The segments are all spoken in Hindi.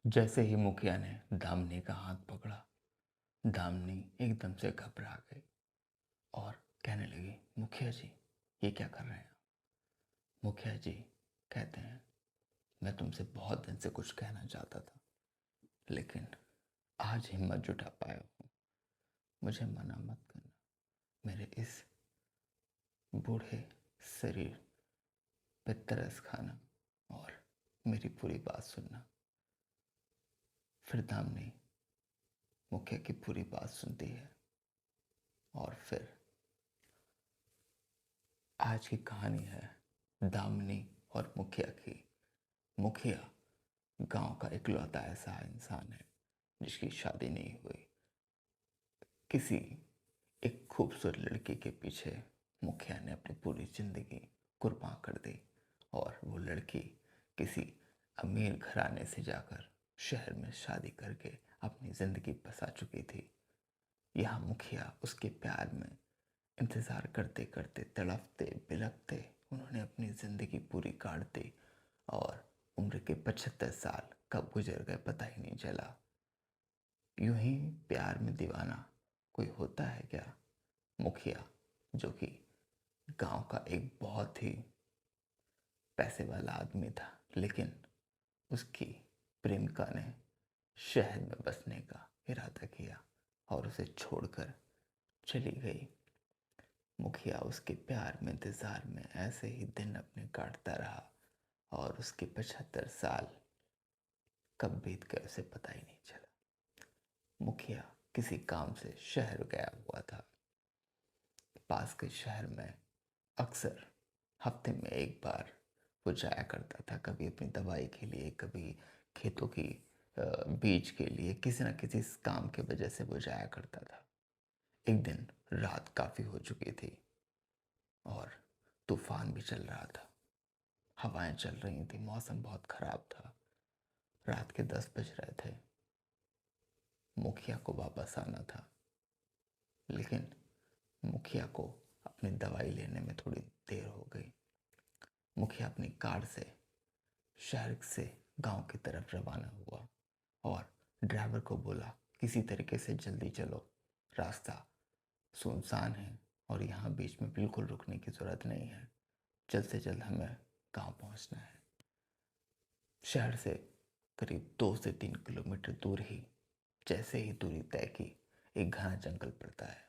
जैसे ही मुखिया ने दामिनी का हाथ पकड़ा, दामिनी एकदम से घबरा गई और कहने लगी, मुखिया जी, ये क्या कर रहे हैं आप? मुखिया जी कहते हैं, मैं तुमसे बहुत दिन से कुछ कहना चाहता था, लेकिन आज हिम्मत जुटा पाया हूँ। मुझे मना मत करना। मेरे इस बूढ़े शरीर पे तरस खाना और मेरी पूरी बात सुनना। फिर दामिनी मुखिया की पूरी बात सुनती है और फिर आज की कहानी है दामिनी और मुखिया की। मुखिया गांव का इकलौता ऐसा इंसान है जिसकी शादी नहीं हुई। किसी एक खूबसूरत लड़की के पीछे मुखिया ने अपनी पूरी जिंदगी कुर्बान कर दी और वो लड़की किसी अमीर घराने से जाकर शहर में शादी करके अपनी जिंदगी बसा चुकी थी। यहाँ मुखिया उसके प्यार में इंतज़ार करते करते तड़पते बिलखते उन्होंने अपनी ज़िंदगी पूरी काट दी और उम्र के 75 साल कब गुजर गए पता ही नहीं चला। यूं ही प्यार में दीवाना कोई होता है क्या? मुखिया जो कि गांव का एक बहुत ही पैसे वाला आदमी था, लेकिन उसकी प्रेमिका ने शहर में बसने का इरादा किया और उसे छोड़कर चली गई। मुखिया उसके प्यार में इंतजार में ऐसे ही दिन अपने काटता रहा और उसके 75 साल कब बीत गए उसे पता ही नहीं चला। मुखिया किसी काम से शहर गया हुआ था। पास के शहर में अक्सर हफ्ते में एक बार वो जाया करता था, कभी अपनी दवाई के लिए, कभी खेतों की बीज के लिए, किसी न किसी काम के वजह से वो जाया करता था। एक दिन रात काफ़ी हो चुकी थी और तूफान भी चल रहा था, हवाएं चल रही थी, मौसम बहुत खराब था। रात के 10 बज रहे थे। मुखिया को वापस आना था, लेकिन मुखिया को अपनी दवाई लेने में थोड़ी देर हो गई। मुखिया अपनी कार से शहर से गांव की तरफ रवाना हुआ और ड्राइवर को बोला, किसी तरीके से जल्दी चलो, रास्ता सुनसान है और यहाँ बीच में बिल्कुल रुकने की ज़रूरत नहीं है, जल्द से जल्द हमें गांव पहुँचना है। शहर से करीब 2 से 3 किलोमीटर दूर ही, जैसे ही दूरी तय की, एक घना जंगल पड़ता है।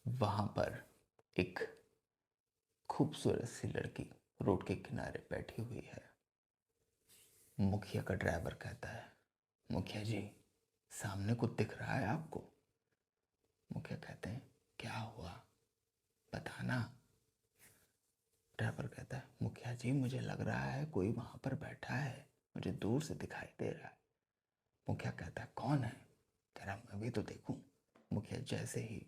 वहाँ पर एक खूबसूरत सी लड़की रोड के किनारे बैठी हुई है। मुखिया का ड्राइवर कहता है, मुखिया जी, सामने कुछ दिख रहा है आपको? मुखिया कहते हैं, क्या हुआ, बताना। ड्राइवर कहता है, मुखिया जी, मुझे लग रहा है कोई वहां पर बैठा है, मुझे दूर से दिखाई दे रहा है। मुखिया कहता है, कौन है? कह रहा, मैं भी तो देखूं। मुखिया जैसे ही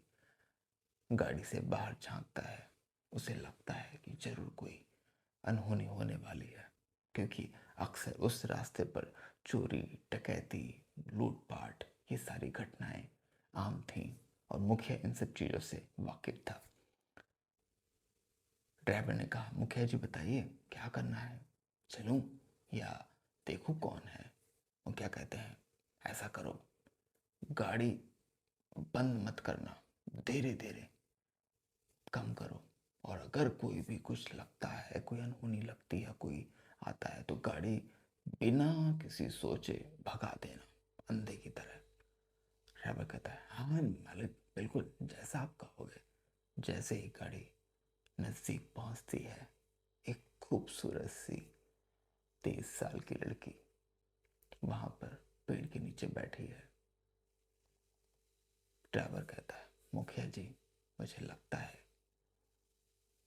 गाड़ी से बाहर झांकता है, उसे लगता है कि जरूर कोई अनहोनी होने वाली है, क्योंकि अक्सर उस रास्ते पर चोरी, डकैती, लूटपाट, ये सारी घटनाएं आम थीं और मुखिया इन सब चीज़ों से वाकिफ था। ड्राइवर ने कहा, मुखिया जी बताइए क्या करना है, चलूं या देखूं कौन है? मुखिया कहते हैं, ऐसा करो, गाड़ी बंद मत करना, धीरे धीरे कम करो, और अगर कोई भी कुछ लगता है, कोई अनहोनी लगती है, कोई आता है, तो गाड़ी बिना किसी सोचे भगा देना, अंधे की तरह। ड्राइवर कहता है, हाँ मालिक, बिल्कुल जैसा आप कहोगे। जैसे ही गाड़ी नजदीक पहुंचती है, एक खूबसूरत सी 30 साल की लड़की वहां पर पेड़ के नीचे बैठी है। ड्राइवर कहता है, मुखिया जी, मुझे लगता है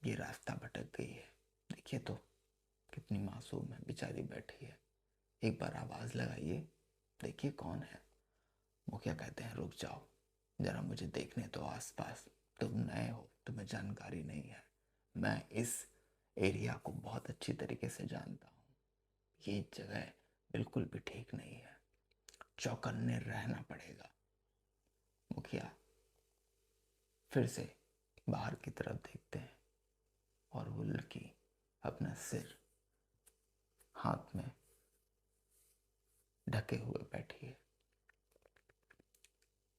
ये रास्ता भटक गई है। देखिए तो कितनी मासूम है, बेचारी बैठी है, एक बार आवाज लगाइए, देखिए कौन है। मुखिया कहते हैं, रुक जाओ जरा, मुझे देखने तो आसपास, तुम नए हो, तुम्हें जानकारी नहीं है, मैं इस एरिया को बहुत अच्छी तरीके से जानता हूँ। ये जगह बिल्कुल भी ठीक नहीं है, चौकन्ने रहना पड़ेगा। मुखिया फिर से बाहर की तरफ देखते हैं और वो लड़की अपना सिर हाथ में ढके हुए बैठी है।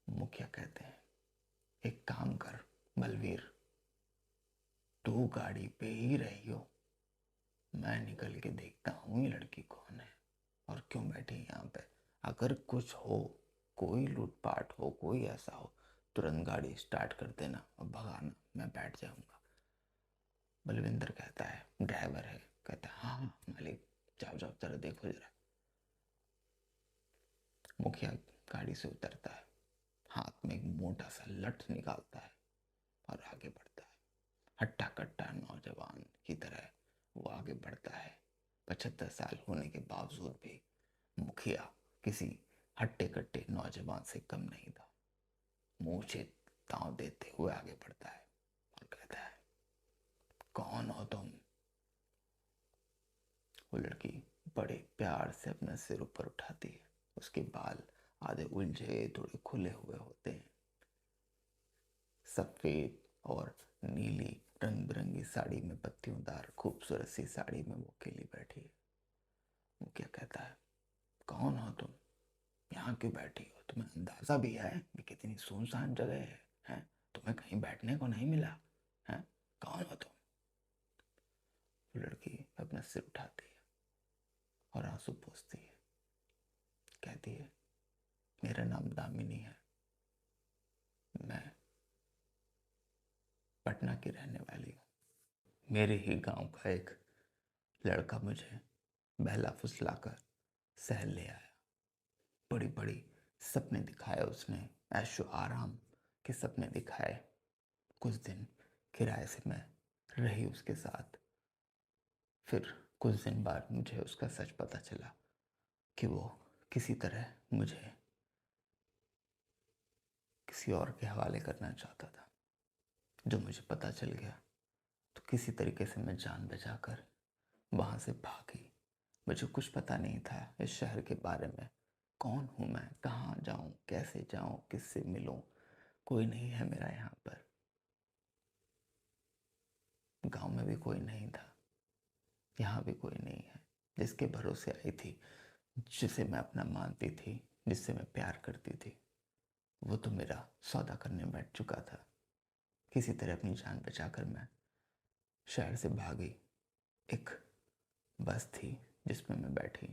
मुखिया कहते हैं, एक काम कर बलवीर, तू गाड़ी पे ही रही हो, मैं निकल के देखता हूँ ये लड़की कौन है और क्यों बैठी है यहाँ पे। अगर कुछ हो, कोई लूटपाट हो, कोई ऐसा हो, तुरंत गाड़ी स्टार्ट कर देना और भगाना, मैं बैठ जाऊंगा। बलविंदर कहता है, ड्राइवर है, कहता है हाँ हाँ मालिक, जाओ जाओ जरा देखो जरा। मुखिया गाड़ी से उतरता है, हाथ में एक मोटा सा लठ निकालता है और आगे बढ़ता है। हट्टा कट्टा नौजवान की तरह वो आगे बढ़ता है। 75 साल होने के बावजूद भी मुखिया किसी हट्टे कट्टे नौजवान से कम नहीं था। मूछे ताव देते हुए आगे बढ़ता है और कहता है, कौन हो तुम? वो लड़की बड़े प्यार से अपना सिर ऊपर उठाती है। उसके बाल आधे उलझे थोड़े खुले हुए होते हैं। सफेद और नीली रंग बिरंगी साड़ी में पत्तियोंदार खूबसूरत सी साड़ी में वो अकेली बैठी है। वो क्या कहता है, कौन हो तुम? यहाँ क्यों बैठी हो? तुम्हें अंदाजा भी है कि कितनी सुनसान जगह है? तुम्हें कहीं बैठने को नहीं मिला है? कौन हो तुम? वो लड़की अपना सिर उठाती है और आंसू पोंछती है। कहती है, मेरा नाम दामिनी है, मैं पटना की रहने वाली हूँ। मेरे ही गांव का एक लड़का मुझे बहला फुसला कर शहर ले आया। बड़ी बड़ी सपने दिखाए उसने, ऐशो आराम के सपने दिखाए। कुछ दिन किराए से मैं रही उसके साथ। फिर कुछ दिन बाद मुझे उसका सच पता चला कि वो किसी तरह मुझे किसी और के हवाले करना चाहता था। जो मुझे पता चल गया तो किसी तरीके से मैं जान बचाकर वहाँ से भागी। मुझे कुछ पता नहीं था इस शहर के बारे में, कौन हूँ मैं, कहाँ जाऊँ, कैसे जाऊँ, किससे मिलूँ। कोई नहीं है मेरा यहाँ पर। गांव में भी कोई नहीं था, यहाँ भी कोई नहीं है। जिसके भरोसे आई थी, जिसे मैं अपना मानती थी, जिससे मैं प्यार करती थी, वो तो मेरा सौदा करने बैठ चुका था। किसी तरह अपनी जान बचाकर मैं शहर से भागी। एक बस थी जिसमें मैं बैठी,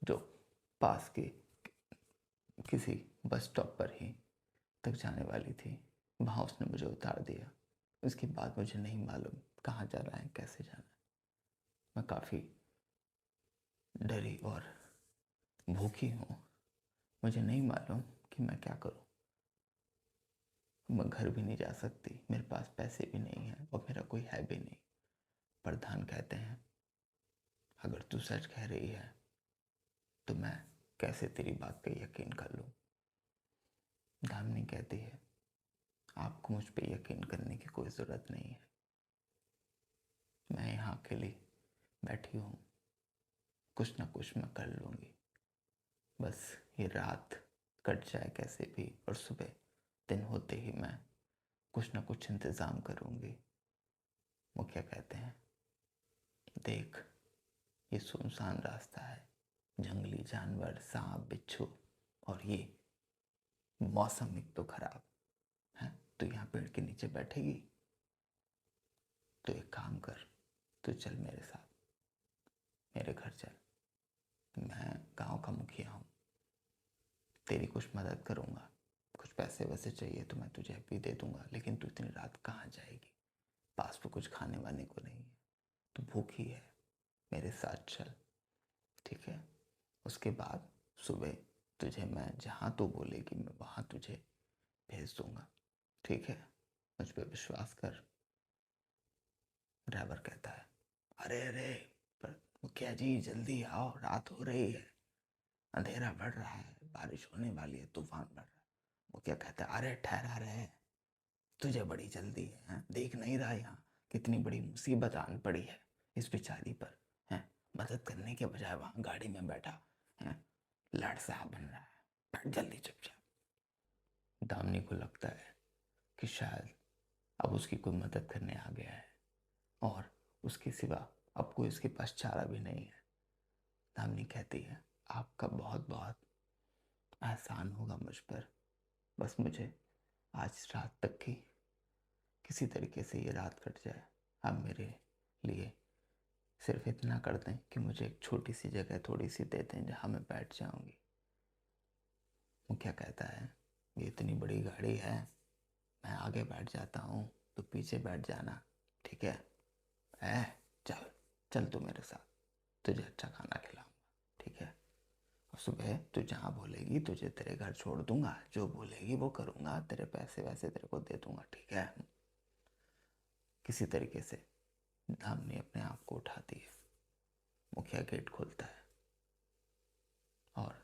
जो पास के किसी बस स्टॉप पर ही तक जाने वाली थी। वहाँ उसने मुझे उतार दिया। उसके बाद मुझे नहीं मालूम कहाँ जाना है, कैसे जाना है। मैं काफ़ी डरी और भूखी हूँ। मुझे नहीं मालूम कि मैं क्या करूँ। मैं घर भी नहीं जा सकती, मेरे पास पैसे भी नहीं हैं और मेरा कोई है भी नहीं। प्रधान कहते हैं, अगर तू सच कह रही है तो मैं कैसे तेरी बात पे यकीन कर लूँ। दामिनी कहती है, आपको मुझ पे यकीन करने की कोई ज़रूरत नहीं है। मैं यहाँ अकेली बैठी हूँ, कुछ ना कुछ मैं कर लूँगी। बस ये रात कट जाए कैसे भी और सुबह दिन होते ही मैं कुछ ना कुछ इंतज़ाम करूँगी। मुखिया कहते हैं, देख ये सुनसान रास्ता है, जंगली जानवर, सांप, बिच्छू, और ये मौसम एक तो खराब है। तो यहाँ पेड़ के नीचे बैठेगी? तो एक काम कर, तू चल मेरे साथ, मेरे घर चल। मैं गांव का मुखिया हूँ, तेरी कुछ मदद करूँगा। कुछ पैसे वैसे चाहिए तो मैं तुझे भी दे दूँगा, लेकिन तू इतनी रात कहाँ जाएगी? पास में कुछ खाने वाने को नहीं है, तू भूखी है, मेरे साथ चल, ठीक है? उसके बाद सुबह तुझे मैं जहाँ तू बोलेगी मैं वहाँ तुझे भेज दूँगा, ठीक है? मुझ पर विश्वास कर। ड्राइवर कहता है, अरे अरे पर मुखिया जी जल्दी आओ, रात हो रही है, अंधेरा बढ़ रहा है, बारिश होने वाली है, तूफान बढ़ रहा है। मुखिया कहता है, अरे ठहरा रहे, तुझे बड़ी जल्दी है, हैं? देख नहीं रहा यहाँ कितनी बड़ी मुसीबत आन पड़ी है इस बेचारी पर, हैं? मदद करने के बजाय वहाँ गाड़ी में बैठा है, लाड साहब बन रहा है। बैठ जल्दी चुपचाप। दामिनी को लगता है कि शायद अब उसकी कोई मदद करने आ गया है और उसके सिवा अब कोई उसके पास चारा भी नहीं है। दामिनी कहती है, आपका बहुत बहुत एहसान होगा मुझ पर। बस मुझे आज रात तक की किसी तरीके से ये रात कट जाए। आप मेरे लिए सिर्फ इतना कर दें कि मुझे एक छोटी सी जगह थोड़ी सी दे दें जहाँ मैं बैठ जाऊंगी। वो क्या कहता है, ये इतनी बड़ी गाड़ी है, मैं आगे बैठ जाता हूँ तो पीछे बैठ जाना, ठीक है? चल चल तू मेरे साथ, तुझे अच्छा खाना खिलाऊंगा, ठीक है? और सुबह तू जहाँ बोलेगी तुझे तेरे घर छोड़ दूंगा, जो बोलेगी वो करूंगा, तेरे पैसे वैसे तेरे को दे दूंगा, ठीक है? किसी तरीके से दामिनी अपने आप को उठाती है। मुखिया गेट खोलता है और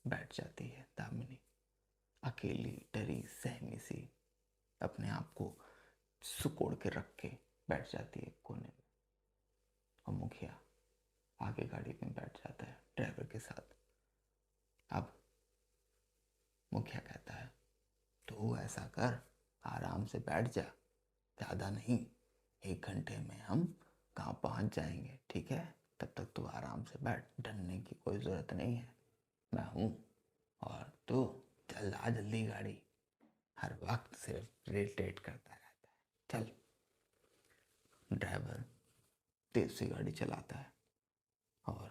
बैठ जाती है दामिनी, अकेली डरी सहमी सी, अपने आप को सुकोड़ के रख के बैठ जाती है कोने में। और मुखिया आगे गाड़ी में बैठ जाता है ड्राइवर के साथ। अब मुखिया कहता है, तू ऐसा कर, आराम से बैठ जा, ज़्यादा नहीं, 1 घंटे में हम गाँव पहुँच जाएंगे, ठीक है? तब तक तू आराम से बैठ, डरने की कोई ज़रूरत नहीं है, मैं हूँ। और तू चल आ जल्दी गाड़ी, हर वक्त सिर्फ रेट करता रहता है, चल। ड्राइवर तेज से गाड़ी चलाता है और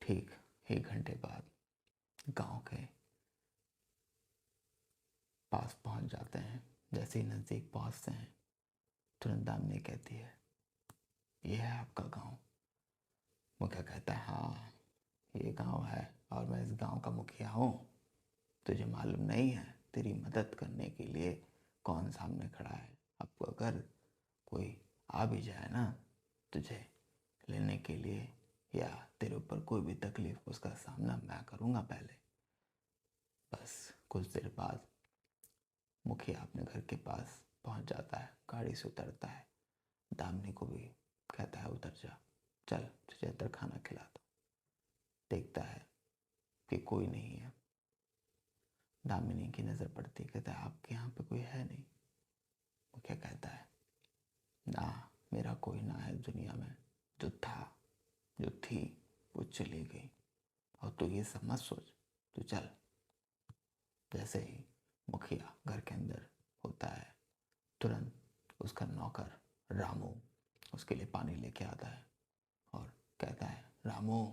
ठीक 1 घंटे बाद गांव के पास पहुंच जाते हैं। जैसे ही नज़दीक पहुंचते हैं, तुरंत दामिनी कहती है, ये है आपका गांव। मुखिया कहता है, हाँ ये गांव है और मैं इस गांव का मुखिया हूँ। तुझे मालूम नहीं है तेरी मदद करने के लिए कौन सामने खड़ा है। अब अगर कोई आ भी जाए ना तुझे लेने के लिए या तेरे ऊपर कोई भी तकलीफ, उसका सामना मैं करूँगा पहले। बस कुछ देर बाद मुखिया अपने घर के पास पहुंच जाता है, गाड़ी से उतरता है, दामिनी को भी कहता है उतर जा, चल तुझे अंदर खाना खिलाता हूँ। देखता है कि कोई नहीं है। दामिनी की नज़र पड़ती, कहता है आपके यहाँ पे कोई है नहीं? मुखिया कहता है, ना मेरा कोई ना है दुनिया में, जो था जो थी वो चली गई, और तू ये सब मत सोच, तू चल। जैसे ही मुखिया घर के अंदर होता है, तुरंत उसका नौकर रामू उसके लिए पानी लेके आता है और कहता है, रामू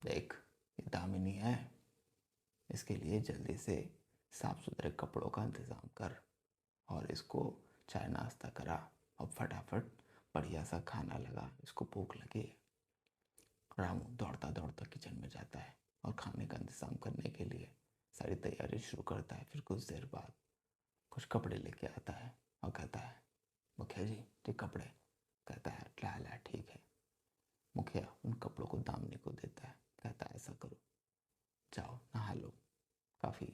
देख ये दामिनी है, इसके लिए जल्दी से साफ सुथरे कपड़ों का इंतज़ाम कर और इसको चाय नाश्ता करा और फटाफट बढ़िया सा खाना लगा, इसको भूख लगी है। रामू दौड़ता दौड़ता किचन में जाता है और खाने का इंतज़ाम करने के लिए सारी तैयारी शुरू करता है। फिर कुछ देर बाद कुछ कपड़े लेके आता है और कहता है, मुखिया जी ये कपड़े। कहता है, ला ला ठीक है। मुखिया उन कपड़ों को दामिनी को देता है, कहता है ऐसा करो, जाओ नहा लो, काफ़ी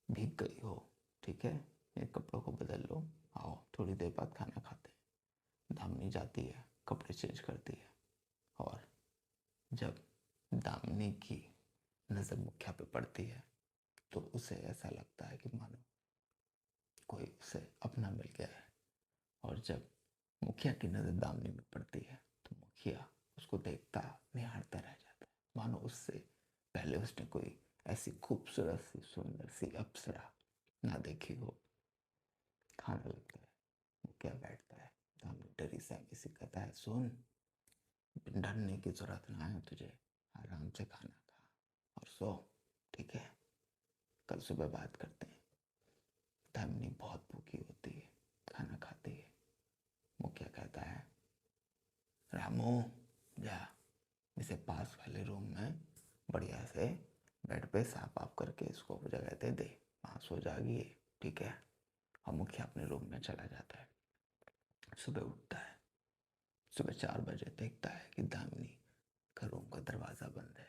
भीग गई हो, ठीक है? ये कपड़ों को बदल लो, आओ थोड़ी देर बाद खाना खाते हैं। दामिनी जाती है, कपड़े चेंज करती है और जब दामिनी की नज़र मुखिया पे पड़ती है तो उसे ऐसा लगता है कि मानो कोई उसे अपना मिल गया है। और जब मुखिया की नज़र दामिनी में पड़ती है तो मुखिया उसको देखता निहारता रह जाता है, मानो उससे पहले उसने कोई ऐसी खूबसूरत सी सुंदर सी अप्सरा ना देखी हो। खाना लगता है, मुखिया बैठता है, दामिनी डरी सहमी सी कहता है, सुन, डरने की जरूरत ना है तुझे, आराम से खाना खा और सो, ठीक है? कल सुबह बात करते हैं। दामिनी बहुत भूखी होती है, खाना खाती है। मुखिया कहता है, रामू जा इसे पास वाले रूम में बढ़िया से बेड पे साफ आप करके इसको जगह दे वहाँ सो जाएगी ये, ठीक है? और मुखिया अपने रूम में चला जाता है। सुबह उठता है, सुबह 4 बजे देखता है कि दामिनी का रूम का दरवाज़ा बंद है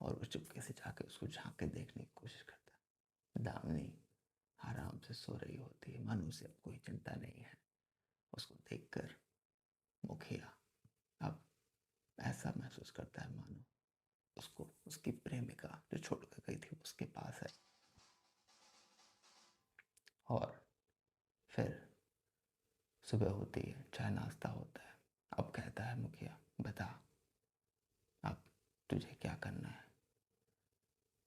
और वो चुपके से जाके उसको झांक के देखने की कोशिश करता है। दामिनी आराम से सो रही होती है, मन उसे अब कोई चिंता नहीं है। उसको देखकर मुखिया अब ऐसा महसूस करता है मानो उसको उसकी प्रेमिका जो छोड़ कर गई थी उसके पास है। और फिर सुबह होती है, चाय नाश्ता होता है। अब कहता है मुखिया, बता अब तुझे क्या करना है?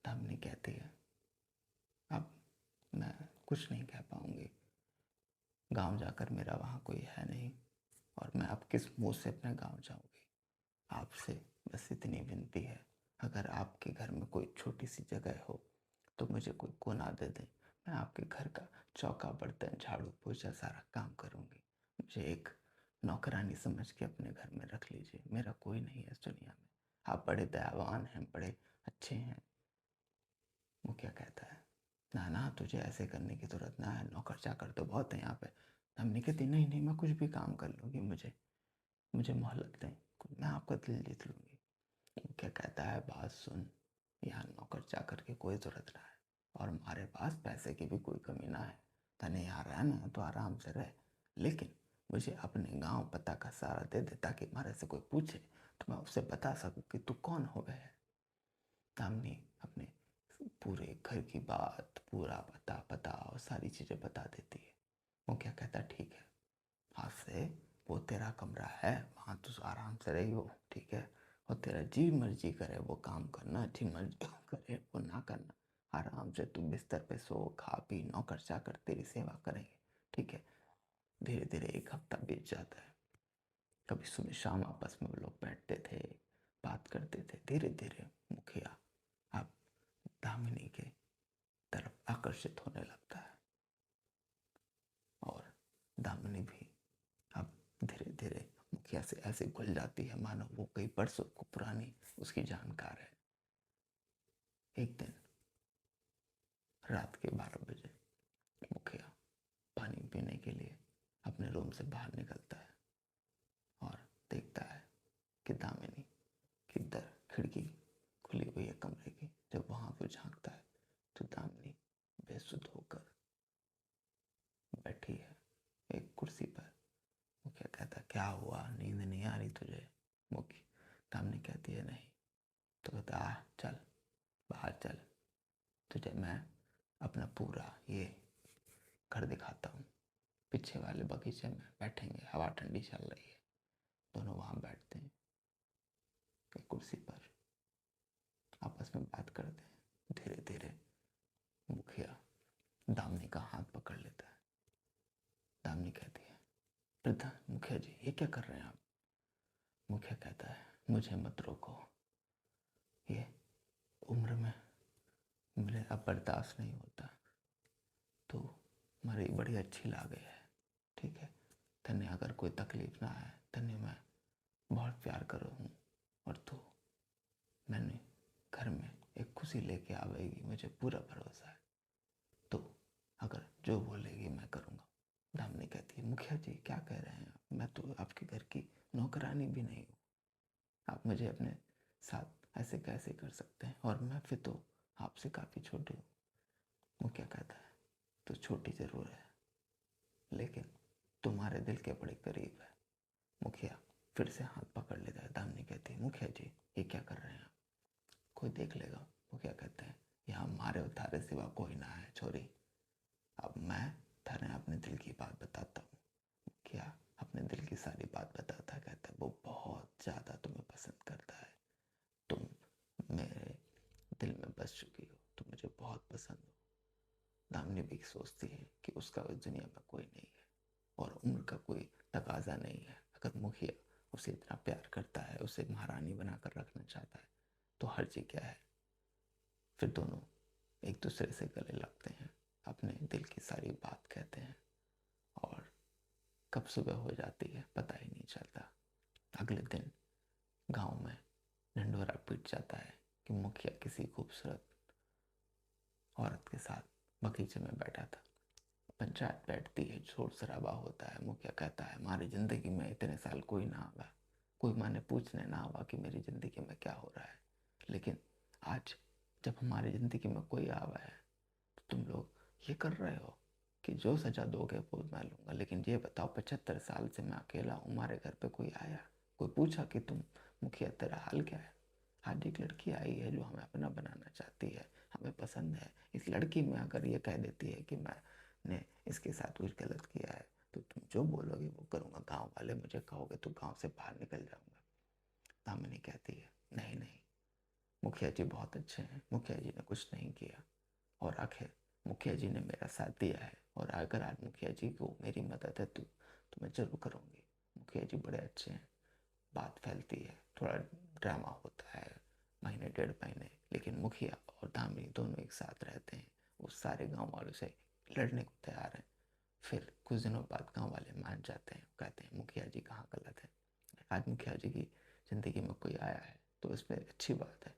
दामिनी कहती है, अब मैं कुछ नहीं कह पाऊंगी। गांव जाकर मेरा वहाँ कोई है नहीं, और मैं अब किस मुंह से अपने गांव जाऊंगी। आपसे बस इतनी विनती है, अगर आपके घर में कोई छोटी सी जगह हो तो मुझे कोई कोना दे दें। मैं आपके घर का चौका बर्तन झाड़ू पोछा सारा काम करूंगी। मुझे एक नौकरानी समझ के अपने घर में रख लीजिए। मेरा कोई नहीं है इस दुनिया में। आप बड़े दयावान हैं, बड़े अच्छे हैं। मुखिया कहता है, ना ना, तुझे ऐसे करने की जरूरत ना है, नौकर चाकर तो बहुत है यहाँ पे। हमने कहती, नहीं नहीं, मैं कुछ भी काम कर लूँगी, मुझे मुझे मोहलत दें, मैं आपका दिल जीत लूँगी। मुखिया कहता है, बात सुन, यहाँ नौकर चाकर की कोई ज़रूरत ना है, और हमारे पास पैसे की भी कोई कमी ना है। तने यहाँ रहना है तो आराम से रह, लेकिन मुझे अपने गांव पता का सारा दे दे, ताकि हमारे से कोई पूछे तो मैं उससे बता सकूँ कि तू कौन हो गया है। दामिनी अपने पूरे घर की बात, पूरा पता पता और सारी चीज़ें बता देती है। मुखिया कहता, ठीक है, आज से वो तेरा कमरा है, वहाँ तू आराम से रही हो, ठीक है। और तेरा जी मर्जी करे वो काम करना, जी मर्जी करे वो ना करना। आराम से तू बिस्तर पे सो, खा पी, नौकर चाकर तेरी सेवा करेंगे, ठीक है। धीरे धीरे एक हफ्ता बीत जाता है। कभी सुबह शाम आपस में वो लोग बैठते थे, बात करते थे। धीरे धीरे मुखिया अब दामिनी के तरफ आकर्षित होने लगता है, और दामिनी भी अब धीरे धीरे मुखिया से ऐसे घुल जाती है मानो वो कई बरसों को पुरानी उसकी जानकार है। एक दिन रात के 12 बजे मुखिया पानी पीने के लिए अपने रूम से बाहर निकलता है, और देखता है कि दामिनी की खिड़की खुली हुई है कमरे की। जब वहां पर झांकता है तो दामिनी बेसुध होकर बैठी है एक कुर्सी पर। मुखिया कहता, क्या हुआ, नींद नहीं आ रही तुझे? मुखिया दामिनी कहती है, नहीं। तो कहता, चल बाहर चल, तुझे मैं अपना पूरा ये घर दिखाता हूँ। पीछे वाले बगीचे में बैठेंगे, हवा ठंडी चल रही है। दोनों वहाँ बैठते हैं एक कुर्सी पर, आपस में बात करते हैं। धीरे धीरे मुखिया दामिनी का हाथ पकड़ लेता है। दामिनी कहती है, प्रधान मुखिया जी, ये क्या कर रहे हैं आप? मुखिया कहता है, मुझे मत रोको, ये उम्र में मुझे अब बर्दाश्त नहीं होता। तो हमारी बड़ी अच्छी लागे है, ठीक है। तने अगर कोई तकलीफ ना है, तने मैं बहुत प्यार करो हूँ, और तू मैंने घर में एक खुशी लेके आवेगी, मुझे पूरा भरोसा है। तो अगर जो बोलेगी मैं करूँगा। दामिनी कहती है, मुखिया जी क्या कह रहे हैं आप? मैं तो आपके घर की नौकरानी भी नहीं हूँ, आप मुझे अपने साथ ऐसे कैसे कर सकते हैं? और मैं फिर तो आपसे काफ़ी छोटी हूँ। मुखिया कहता है, तो छोटी ज़रूर है, लेकिन तुम्हारे दिल के बड़े करीब है। मुखिया फिर से हाथ पकड़ लेता है। दामिनी कहती है, मुखिया जी ये क्या कर रहे हैं आप? कोई देख लेगा। मुखिया कहते हैं, यहाँ हमारे उतारे सिवा कोई ना है छोरी। अब मैं थाने अपने दिल की बात बताता हूँ। मुखिया अपने दिल की सारी बात बताता है। कहता है, वो बहुत ज़्यादा तुम्हें पसंद करता है, तुम मेरे दिल में बस चुकी हो, तुम मुझे बहुत पसंद हो। दामिनी भी सोचती है कि उसका इस दुनिया में कोई नहीं है, और उम्र का कोई तकाजा नहीं है। अगर मुखिया उसे इतना प्यार करता है, उसे महारानी बनाकर रखना चाहता है, तो हर्ज क्या है। फिर दोनों एक दूसरे से गले लगते हैं, अपने दिल की सारी बात कहते हैं, और कब सुबह हो जाती है पता ही नहीं चलता। अगले दिन गांव में ढिंढोरा पीट जाता है कि मुखिया किसी खूबसूरत औरत के साथ बगीचे में बैठा था। पंचायत बैठती है, शोर शराबा होता है। मुखिया कहता है, हमारी ज़िंदगी में इतने साल कोई ना आवा, कोई माने पूछने ना आवा कि मेरी ज़िंदगी में क्या हो रहा है, लेकिन आज जब हमारी ज़िंदगी में कोई आवा है तो तुम लोग ये कर रहे हो कि जो सज़ा दोगे वो मैं लूँगा। लेकिन ये बताओ, 75 साल से मैं अकेला हूँ, हमारे घर पे कोई आया, कोई पूछा कि तुम मुखिया तेरा हाल क्या है? आज एक लड़की आई है जो हमें अपना बनाना चाहती है, हमें पसंद है। इस लड़की में अगर ये कह देती है कि मैंने इसके साथ कुछ गलत किया है, तो तुम जो बोलोगे वो करूँगा। गांव वाले मुझे कहोगे तो गांव से बाहर निकल जाऊँगा। दामिनी कहती है, नहीं नहीं, मुखिया जी बहुत अच्छे हैं, मुखिया जी ने कुछ नहीं किया और आखिर मुखिया जी ने मेरा साथ दिया है, और अगर आज मुखिया जी को मेरी मदद है तो मैं ज़रूर करूँगी। मुखिया जी बड़े अच्छे हैं। बात फैलती है, थोड़ा ड्रामा होता है महीने डेढ़ महीने, लेकिन मुखिया और दामिनी दोनों एक साथ रहते हैं। वो सारे गांव वालों से लड़ने को तैयार हैं। फिर कुछ दिनों बाद गांव वाले मान जाते हैं, कहते हैं मुखिया जी कहाँ गलत है। आज मुखिया जी की ज़िंदगी में कोई आया है तो इसमें अच्छी बात है।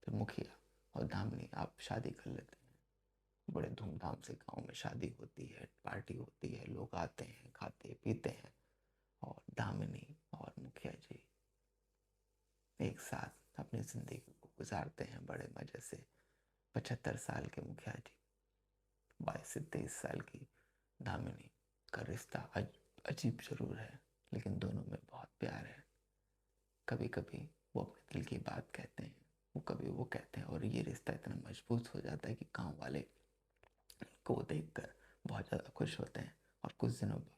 फिर मुखिया और दामिनी आप शादी कर लेते हैं। बड़े धूमधाम से गांव में शादी होती है, पार्टी होती है, लोग आते हैं, खाते पीते हैं, और दामिनी और मुखिया जी एक साथ अपनी ज़िंदगी को गुजारते हैं बड़े मज़े से। 75 साल के मुखिया जी, 22 से 23 साल की दामिनी का रिश्ता अजीब ज़रूर है, लेकिन दोनों में बहुत प्यार है। कभी कभी वो अपने दिल की बात कहते हैं, वो कभी वो कहते हैं, और ये रिश्ता इतना मजबूत हो जाता है कि गांव वाले को देखकर बहुत ज़्यादा खुश होते हैं। और कुछ दिनों बाद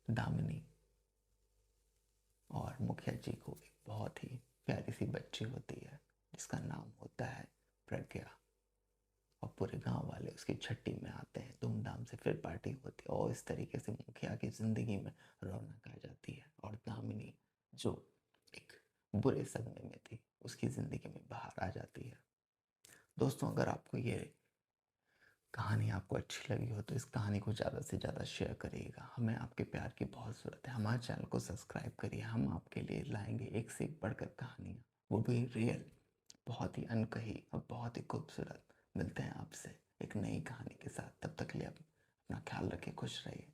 दामिनी और मुखिया जी को एक बहुत ही प्यारी सी बच्ची होती है, जिसका नाम होता है प्रज्ञा। और पूरे गांव वाले उसकी छठी में आते हैं, धूमधाम से फिर पार्टी होती है, और इस तरीके से मुखिया की ज़िंदगी में रौनक आ जाती है। और दामिनी जो एक बुरे सदमे में थी, उसकी ज़िंदगी में बाहर आ जाती है। दोस्तों, अगर आपको ये कहानी आपको अच्छी लगी हो तो इस कहानी को ज़्यादा से ज़्यादा शेयर करिएगा। हमें आपके प्यार की बहुत ज़रूरत है। हमारे चैनल को सब्सक्राइब करिए। हम आपके लिए लाएंगे एक से एक बढ़कर कहानियाँ, वो भी रियल, बहुत ही अनकही और बहुत ही खूबसूरत। मिलते हैं आपसे एक नई कहानी के साथ। तब तक के लिए आप अपना ख्याल रखें, खुश रहिए।